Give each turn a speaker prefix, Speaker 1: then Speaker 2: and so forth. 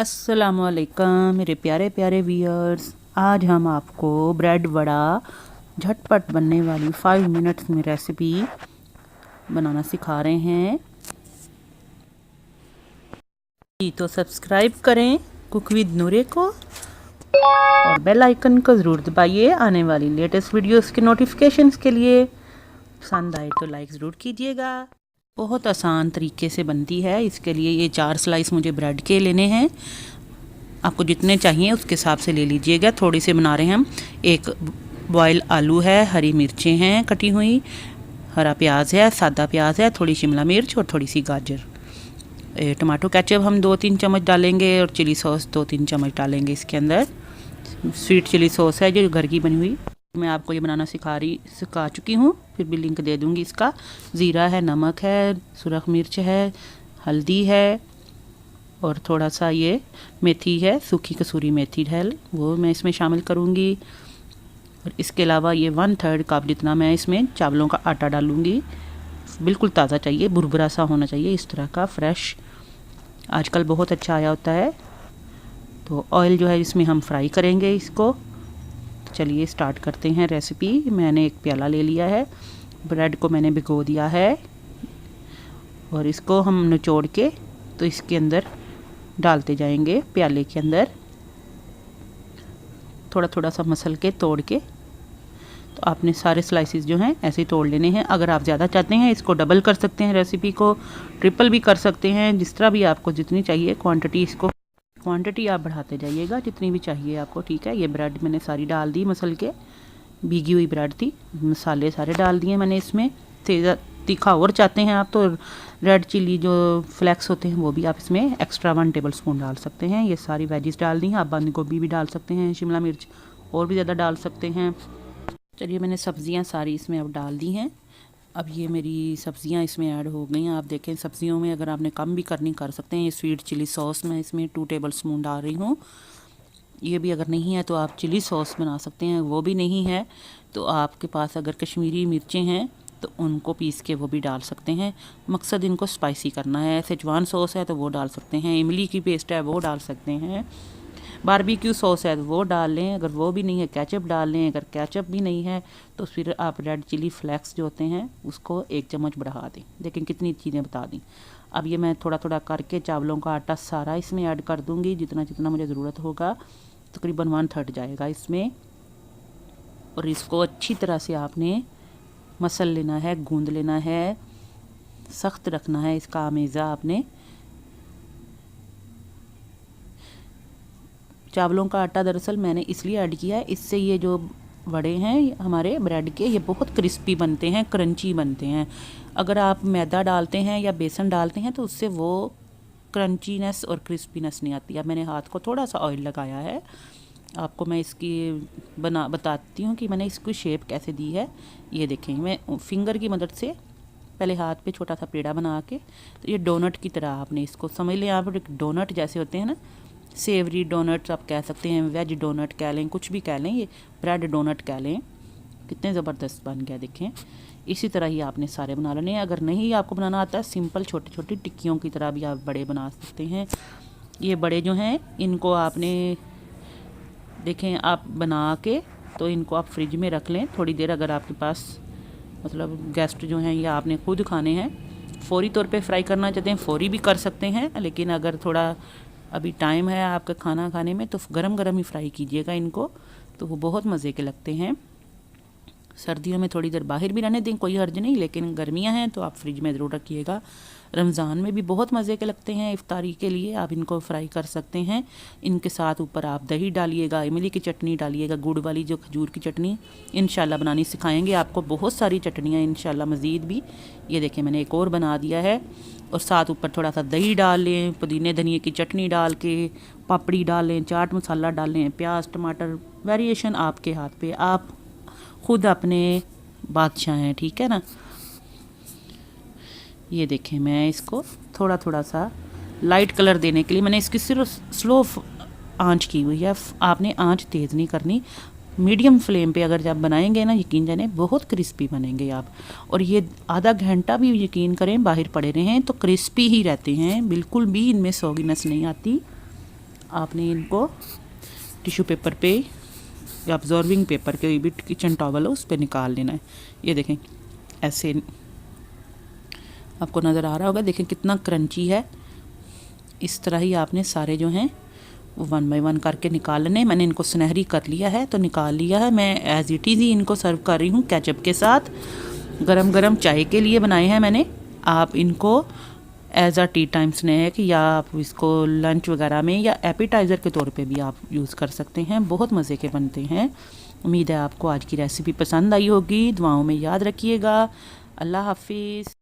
Speaker 1: अस्सलामुअलैकुम मेरे प्यारे प्यारे व्यूअर्स। आज हम आपको ब्रेड वड़ा झटपट बनने वाली 5 मिनट्स में रेसिपी बनाना सिखा रहे हैं। तो सब्सक्राइब करें कुक विद नूरे को और बेल आइकन को ज़रूर दबाइए आने वाली लेटेस्ट वीडियोस के नोटिफिकेशंस के लिए। पसंद आए तो लाइक ज़रूर कीजिएगा। बहुत आसान तरीके से बनती है। इसके लिए ये 4 स्लाइस मुझे ब्रेड के लेने हैं। आपको जितने चाहिए उसके हिसाब से ले लीजिएगा। थोड़ी से बना रहे हैं हम। एक बॉयल आलू है, हरी मिर्चें हैं कटी हुई, हरा प्याज है, सादा प्याज है, थोड़ी शिमला मिर्च और थोड़ी सी गाजर। टमाटो केचप हम 2-3 चम्मच डालेंगे और चिली सॉस 2-3 चम्मच डालेंगे इसके अंदर। स्वीट चिली सॉस है जो घर की बनी हुई। मैं आपको ये बनाना सिखा चुकी हूँ, फिर भी लिंक दे दूँगी इसका। ज़ीरा है, नमक है, सुरख मिर्च है, हल्दी है और थोड़ा सा ये मेथी है, सूखी कसूरी मेथी है, वो मैं इसमें शामिल करूँगी। और इसके अलावा ये 1/3 कप जितना मैं इसमें चावलों का आटा डालूँगी। बिल्कुल ताज़ा चाहिए, भुरभुरा सा होना चाहिए, इस तरह का फ्रेश। आजकल बहुत अच्छा आया होता है। तो ऑयल जो है इसमें हम फ्राई करेंगे इसको। चलिए स्टार्ट करते हैं रेसिपी। मैंने एक प्याला ले लिया है, ब्रेड को मैंने भिगो दिया है और इसको हम निचोड़ के तो इसके अंदर डालते जाएंगे प्याले के अंदर, थोड़ा थोड़ा सा मसल के तोड़ के। तो आपने सारे स्लाइसेस जो हैं ऐसे तोड़ लेने हैं। अगर आप ज़्यादा चाहते हैं इसको डबल कर सकते हैं, रेसिपी को ट्रिपल भी कर सकते हैं, जिस तरह भी आपको जितनी चाहिए क्वांटिटी आप बढ़ाते जाइएगा जितनी भी चाहिए आपको। ठीक है, ये ब्रेड मैंने सारी डाल दी मसल के, भीगी हुई ब्रेड थी। मसाले सारे डाल दिए मैंने इसमें। तेज़ तीखा और चाहते हैं आप तो रेड चिली जो फ्लेक्स होते हैं वो भी आप इसमें एक्स्ट्रा 1 टेबल स्पून डाल सकते हैं। ये सारी वेजिस डाल दी हैं। आप बंद गोभी भी डाल सकते हैं, शिमला मिर्च और भी ज़्यादा डाल सकते हैं। चलिए मैंने सब्ज़ियाँ सारी इसमें अब डाल दी हैं। अब ये मेरी सब्ज़ियाँ इसमें ऐड हो गई हैं। आप देखें सब्ज़ियों में अगर आपने कम भी करनी कर सकते हैं। ये स्वीट चिली सॉस मैं इसमें 2 टेबल स्पून डाल रही हूँ। ये भी अगर नहीं है तो आप चिली सॉस बना सकते हैं। वो भी नहीं है तो आपके पास अगर कश्मीरी मिर्चें हैं तो उनको पीस के वो भी डाल सकते हैं। मकसद इनको स्पाइसी करना है। सेजवान सॉस है तो वो डाल सकते हैं, इमली की पेस्ट है वो डाल सकते हैं, बारबेक्यू सॉस है तो वो डाल लें। अगर वो भी नहीं है केचप डाल लें। अगर केचप भी नहीं है तो फिर आप रेड चिली फ्लेक्स जो होते हैं उसको 1 चम्मच बढ़ा दें। लेकिन कितनी चीज़ें बता दी। अब ये मैं थोड़ा थोड़ा करके चावलों का आटा सारा इसमें ऐड कर दूँगी, जितना जितना मुझे ज़रूरत होगा। तकरीबन 1/3 जाएगा इसमें। और इसको अच्छी तरह से आपने मसल लेना है, गूंद लेना है, सख्त रखना है इसका आमेज़ा आपने। चावलों का आटा दरअसल मैंने इसलिए ऐड किया है, इससे ये जो वड़े हैं हमारे ब्रेड के ये बहुत क्रिस्पी बनते हैं, क्रंची बनते हैं। अगर आप मैदा डालते हैं या बेसन डालते हैं तो उससे वो क्रंचीनेस और क्रिस्पीनेस नहीं आती। अब मैंने हाथ को थोड़ा सा ऑयल लगाया है। आपको मैं इसकी बताती हूँ कि मैंने इसकी शेप कैसे दी है। ये देखें, मैं फिंगर की मदद से पहले हाथ पे छोटा सा पेड़ा बना के, तो ये डोनट की तरह आपने इसको समझ लें। आप डोनट जैसे होते हैं ना, सेवरी डोनट्स आप कह सकते हैं, वेज डोनट कह लें, कुछ भी कह लें, ये ब्रेड डोनट कह लें। कितने ज़बरदस्त बन गया देखें। इसी तरह ही आपने सारे बना लेने हैं। अगर नहीं आपको बनाना आता है, सिंपल छोटी छोटी टिक्कियों की तरह भी आप बड़े बना सकते हैं। ये बड़े जो हैं इनको आपने देखें आप बना के तो इनको आप फ्रिज में रख लें थोड़ी देर। अगर आपके पास मतलब गेस्ट जो हैं या आपने खुद खाने हैं, फौरी तौर पे फ्राई करना चाहते हैं फौरी भी कर सकते हैं। लेकिन अगर थोड़ा अभी टाइम है आपका खाना खाने में तो गरम गरम ही फ्राई कीजिएगा इनको, तो वो बहुत मज़े के लगते हैं। सर्दियों में थोड़ी देर बाहर भी रहने दें, कोई हर्ज नहीं, लेकिन गर्मियां हैं तो आप फ्रिज में ज़रूर रखिएगा। रमज़ान में भी बहुत मज़े के लगते हैं, इफ्तारी के लिए आप इनको फ्राई कर सकते हैं। इनके साथ ऊपर आप दही डालिएगा, इमली की चटनी डालिएगा, गुड़ वाली जो खजूर की चटनी इंशाल्लाह बनानी सिखाएंगे आपको। बहुत सारी चटनियाँ इंशाल्लाह मज़ीद भी। ये देखें मैंने एक और बना दिया है। और साथ ऊपर थोड़ा सा दही डाल लें, पुदीने धनिए की चटनी डाल के, पापड़ी डाल लें, चाट मसाला डाल लें, प्याज टमाटर, वेरिएशन आपके हाथ पे, आप खुद अपने बादशाह हैं। ठीक है ना। ये देखें मैं इसको थोड़ा थोड़ा सा लाइट कलर देने के लिए मैंने इसकी सिर्फ स्लो आंच की हुई है। आपने आंच तेज़ नहीं करनी, मीडियम फ्लेम पे अगर जब बनाएंगे ना, यकीन जाने बहुत क्रिस्पी बनेंगे आप। और ये आधा घंटा भी यकीन करें बाहर पड़े रहें तो क्रिस्पी ही रहते हैं, बिल्कुल भी इनमें सॉगीनेस नहीं आती। आपने इनको टिश्यू पेपर पे या अब्जॉर्बिंग पेपर के भी किचन टॉवल हो उस पर निकाल लेना है। ये देखें ऐसे आपको नज़र आ रहा होगा, देखें कितना क्रंची है। इस तरह ही आपने सारे जो हैं वो 1 बाय 1 करके निकाल लेने। मैंने इनको सुनहरी कर लिया है तो निकाल लिया है। मैं एज इट इज़ ही इनको सर्व कर रही हूँ केचप के साथ। गरम गरम चाय के लिए बनाए हैं मैंने। आप इनको as a tea time snack या आप इसको लंच वगैरह में या एपिटाइज़र के तौर पे भी आप यूज़ कर सकते हैं। बहुत मज़े के बनते हैं। उम्मीद है आपको आज की रेसिपी पसंद आई होगी। दुआओं में याद रखिएगा। अल्लाह हाफिज़।